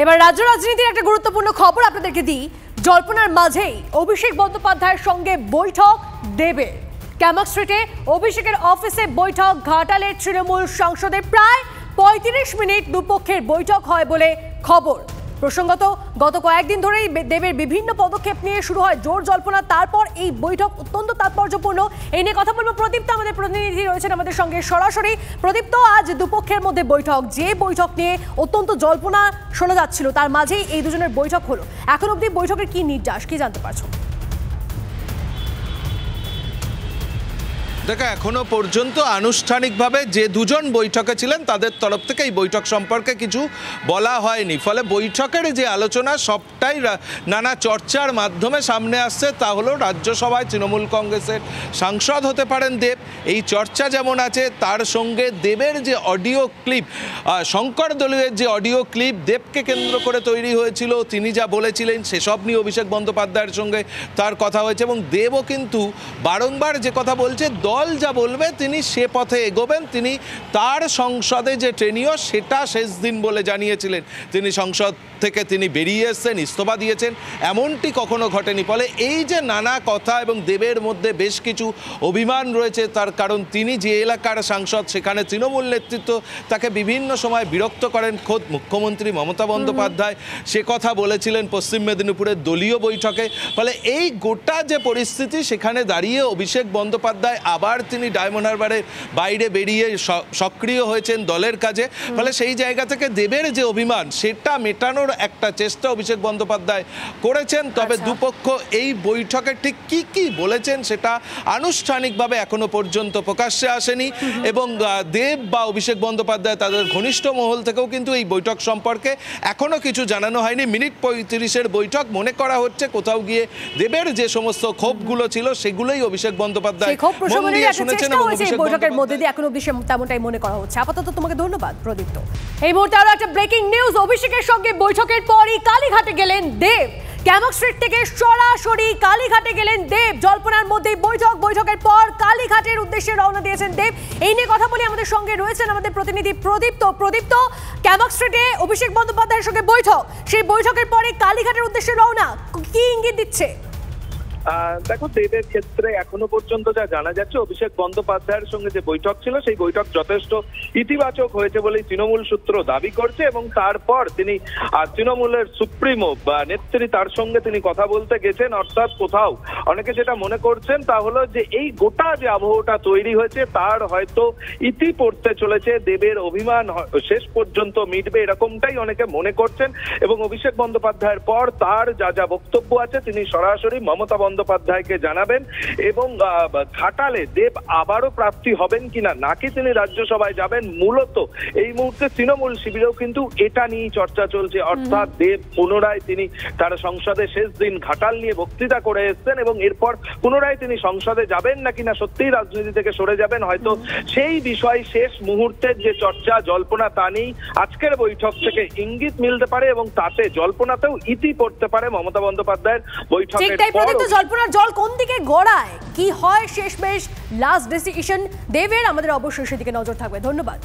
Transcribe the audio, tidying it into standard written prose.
এবার রাজ্য রাজনীতির একটা গুরুত্বপূর্ণ খবর আপনাদেরকে দিই। জল্পনার মাঝেই অভিষেক বন্দ্যোপাধ্যায়ের সঙ্গে বৈঠক দেবের। ক্যামাক স্ট্রিটে অভিষেকের অফিসে বৈঠক। ঘাটালের তৃণমূল সংসদে প্রায় ৩৫ মিনিট দুপক্ষের বৈঠক হয় বলে খবর। প্রসঙ্গত গত কয়েকদিন ধরেই দেবের বিভিন্ন পদক্ষেপ নিয়ে শুরু হয় জোর জল্পনা। তারপর এই বৈঠক অত্যন্ত তাৎপর্যপূর্ণ। এই নিয়ে কথা বলবো প্রদীপ্ত, আমাদের প্রতিনিধি রয়েছেন আমাদের সঙ্গে সরাসরি। প্রদীপ্ত, আজ দুপক্ষের মধ্যে বৈঠক, যে বৈঠক নিয়ে অত্যন্ত জল্পনা শোনা যাচ্ছিল তার মাঝেই এই দুজনের বৈঠক হলো। এখন অবধি বৈঠকের কি নির্যাস, কি জানতে পারছো? দেখো, এখনো পর্যন্ত আনুষ্ঠানিকভাবে যে দুজন বৈঠকে ছিলেন তাদের তরফ থেকে এই বৈঠক সম্পর্কে কিছু বলা হয়নি। ফলে বৈঠকের যে আলোচনা সবটাই নানা চর্চার মাধ্যমে সামনে আসছে। তা হলো রাজ্যসভায় তৃণমূল কংগ্রেসের সাংসদ হতে পারেন দেব, এই চর্চা যেমন আছে, তার সঙ্গে দেবের যে অডিও ক্লিপ, শঙ্কর দলীয়ের যে অডিও ক্লিপ দেবকে কেন্দ্র করে তৈরি হয়েছিল, তিনি যা বলেছিলেন সেসব নিয়ে অভিষেক বন্দ্যোপাধ্যায়ের সঙ্গে তার কথা হয়েছে। এবং দেবও কিন্তু বারংবার যে কথা বলছে, দল যা বলবে তিনি সে পথে এগোবেন। তিনি তার সংসদে যে ট্রেনিও সেটা শেষ দিন বলে জানিয়েছিলেন। তিনি সংসদ থেকে তিনি বেরিয়ে এসেছেন, ইস্তফা দিয়েছেন, এমনটি কখনো ঘটেনি। ফলে এই যে নানা কথা এবং দেবের মধ্যে বেশ কিছু অভিমান রয়েছে, তার কারণ তিনি যে এলাকার সাংসদ সেখানে তৃণমূল নেতৃত্ব তাকে বিভিন্ন সময় বিরক্ত করেন। খোদ মুখ্যমন্ত্রী মমতা বন্দ্যোপাধ্যায় সে কথা বলেছিলেন পশ্চিম মেদিনীপুরের দলীয় বৈঠকে। ফলে এই গোটা যে পরিস্থিতি, সেখানে দাঁড়িয়ে অভিষেক বন্দ্যোপাধ্যায় আবার তিনি ডায়মন্ড হারবারের বাইরে বেরিয়ে সক্রিয় হয়েছেন দলের কাজে। ফলে সেই জায়গা থেকে দেবের যে অভিমান সেটা মেটানোর একটা চেষ্টা অভিষেক বন্দ্যোপাধ্যায় করেছেন। তবে দুপক্ষ এই বৈঠকে ঠিক কি কি বলেছেন সেটা আনুষ্ঠানিকভাবে এখনো পর্যন্ত প্রকাশ্যে আসেনি। এবং দেব বা অভিষেক বন্দ্যোপাধ্যায় তাদের ঘনিষ্ঠ মহল থেকেও কিন্তু এই বৈঠক সম্পর্কে এখনো কিছু জানানো হয়নি। মিনিট ৩৫-এর বৈঠক, মনে করা হচ্ছে কোথাও গিয়ে দেবের যে সমস্ত ক্ষোভগুলো ছিল সেগুলোই অভিষেক বন্দ্যোপাধ্যায় বৈঠকের মধ্যে দিয়ে এখন অবধি তেমনটাই মনে করা হচ্ছে। আপাতত তোমাকে ধন্যবাদ প্রদীপ্ত। এই মুহূর্তে আরো একটা ব্রেকিং নিউজ। অভিষেকের সঙ্গে বৈঠকের পরই কালীঘাটে গেলেন দেব। ক্যামাক স্ট্রিট থেকে সরাসরি কালীঘাটে গেলেন দেব। জল্পনার মধ্যেই বৈঠকের পর কালীঘাটের উদ্দেশ্যে রওনা দিয়েছেন দেব। এই নিয়ে কথা বলি আমাদের সঙ্গে রয়েছেন আমাদের প্রতিনিধি প্রদীপ্ত। ক্যামাক স্ট্রিটে অভিষেক বন্দ্যোপাধ্যায়ের সঙ্গে বৈঠক, সেই বৈঠকের পরে কালীঘাটের উদ্দেশ্যে রওনা, কি ইঙ্গিত দিচ্ছে? দেখো, দেবের ক্ষেত্রে এখনো পর্যন্ত যা জানা যাচ্ছে, অভিষেক বন্দ্যোপাধ্যায়ের সঙ্গে যে বৈঠক ছিল সেই বৈঠক যথেষ্ট ইতিবাচক হয়েছে বলেই তৃণমূল সূত্র দাবি করছে। এবং তারপর তিনি তৃণমূলের সুপ্রিমো বা নেত্রী তার সঙ্গে তিনি কথা বলতে গেছেন। অর্থাৎ কোথাও অনেকে যেটা মনে করছেন তা হলো যে এই গোটা যে আবহটা তৈরি হয়েছে তার হয়তো ইতি পড়তে চলেছে, দেবের অভিমান শেষ পর্যন্ত মিটবে, এরকমটাই অনেকে মনে করছেন। এবং অভিষেক বন্দ্যোপাধ্যায়ের পর তার যা যা বক্তব্য আছে তিনি সরাসরি মমতা বন্দ্যোপাধ্যায়কে জানাবেন। এবং ঘাটালে দেব আবারও প্রার্থী হবেন কিনা, নাকি তিনি রাজ্যসভায় যাবেন, মূলত এই মুহূর্তে তৃণমূল শিবিরেও কিন্তু এটা নিয়ে চর্চা চলছে। অর্থাৎ দেব পুনরায় তিনি তার সংসদে শেষ দিন ঘাটাল নিয়ে বক্তৃতা করে এসছেন এবং এরপর পুনরায় তিনি সংসদে যাবেন নাকি না সত্যিই রাজনীতি থেকে সরে যাবেন, হয়তো সেই বিষয় শেষ মুহূর্তের যে চর্চা জল্পনা তা নিয়েই আজকের বৈঠক থেকে ইঙ্গিত মিলতে পারে এবং তাতে জল্পনাতেও ইতি পড়তে পারে মমতা বন্দ্যোপাধ্যায়ের বৈঠকের পর। জল্পনার জল কোন দিকে গড়ায়, কি হয় শেষমেশ লাস্ট ডিসিশন দেবের, আমাদের অবশ্যই সেদিকে নজর থাকবে। ধন্যবাদ।